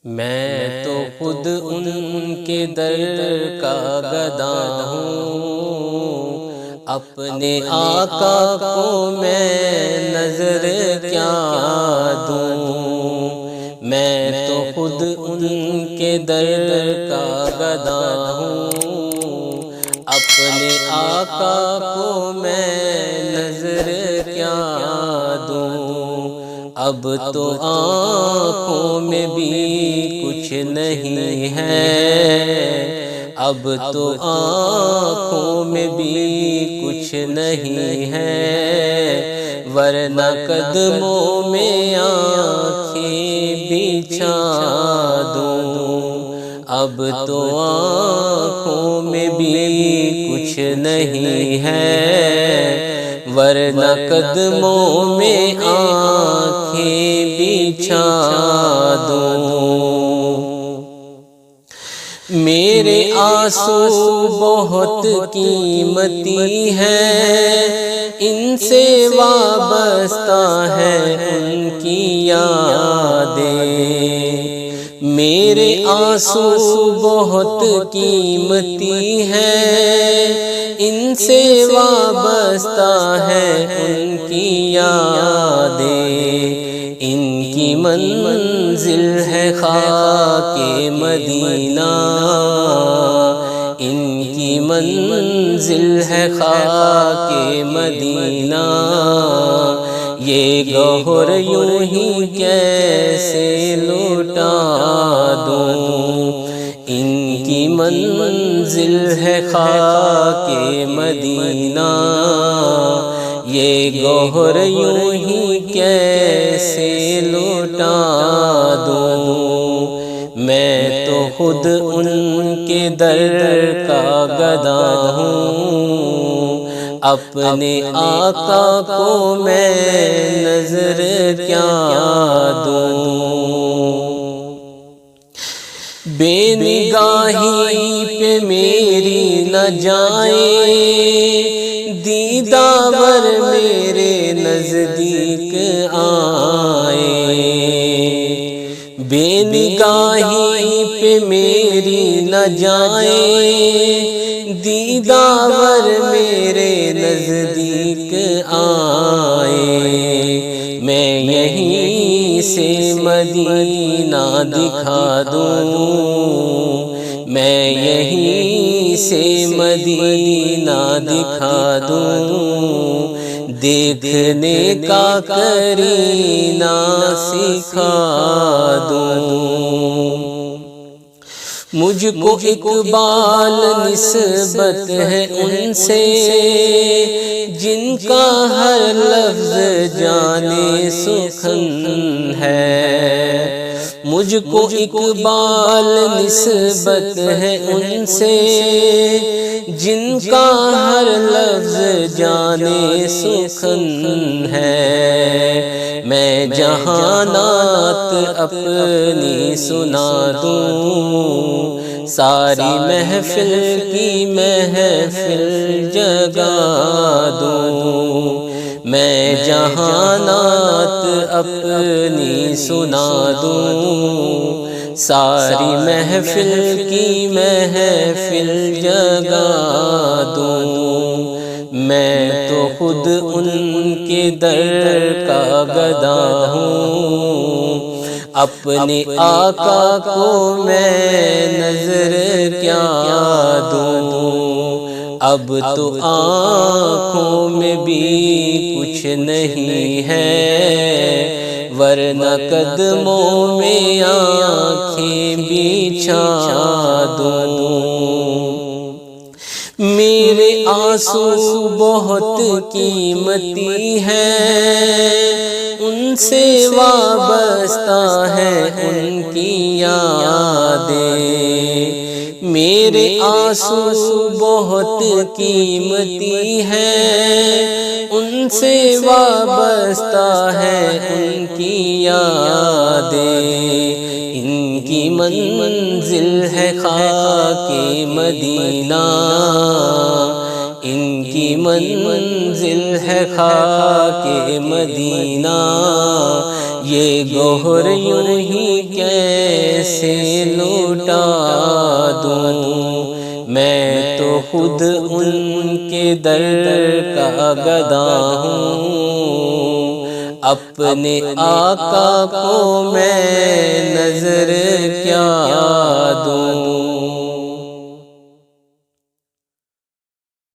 میں تو خود ان کے در کا گدا ہوں، اپنے آقا کو میں نظر کیا دوں۔ میں تو خود ان کے در کا گدا ہوں، اپنے آقا کو میں نظر کیا دوں۔ اب تو آنکھوں میں بھی کچھ نہیں ہے، اب تو آنکھوں میں بھی کچھ نہیں ہے، ورنہ قدموں میں آنکھیں بچھا دوں۔ اب تو آنکھوں میں بھی کچھ نہیں ہے، ورنہ قدموں میں آنکھیں بچھا دوں۔ میرے آنسو بہت قیمتی ہیں، ان سے وابستہ ہے ان کی یادیں۔ میرے آنسو بہت قیمتی ہیں، ان سے وابستہ ہے ان کی یادیں۔ ان کی منزل ہے خاک مدینہ، ان کی منزل ہے خاک مدینہ۔ یہ گوہر یوں ہی کیسے لوٹا دوں، ان کی منزل ہے خاک مدینہ۔ یہ گوہر یوں ہی کیسے لوٹا دوں۔ میں تو خود ان کے در کا گدا ہوں، اپنے آقا کو میں نظر کیا دوں۔ بے نگاہی پہ میری نہ جائے، دیدار میرے نزدیک آئے۔ بے نگاہی پہ میری نہ جائے، دیدار میرے نزدیک آئے۔ میں یہیں سے مدینہ دکھا دوں، میں یہیں سے مدینہ دکھا دوں۔ دیکھنے کا کرینہ سکھا دوں۔ مجھ کو اقبال نسبت ہے ان سے، جن کا ہر لفظ جانے سخن ہے۔ مجھ کو اقبال نسبت ہے ان سے، جن کا ہر لفظ جانے سخن ہے۔ میں جہاں نعت اپنی سنا دوں، ساری محفل کی محفل جگا دوں۔ میں جہاں نعت اپنی سنا دوں، ساری محفل کی محفل جگا دوں۔ میں تو خود ان کے در کا گدا ہوں، اپنے آقا کو میں نظر کیا دوں۔ اب تو آنکھوں میں بھی کچھ نہیں ہے، ورنہ قدموں میں آنکھیں بچھا دوں۔ میرے آنسو بہت قیمتی ہیں، ان سے وابستہ ہے ان کی یادیں۔ میرے آنسو بہت قیمتی ہیں، ان سے وابستہ ہے ان کی یادیں۔ ان کی منزل ہے خاک مدینہ، ان کی منزل ہے خاک مدینہ۔ یہ گوہر یوں ہی کیسے لوٹا دوں، میں تو خود ان کے در کا گدا ہوں، اپنے آقا کو میں نظر کیا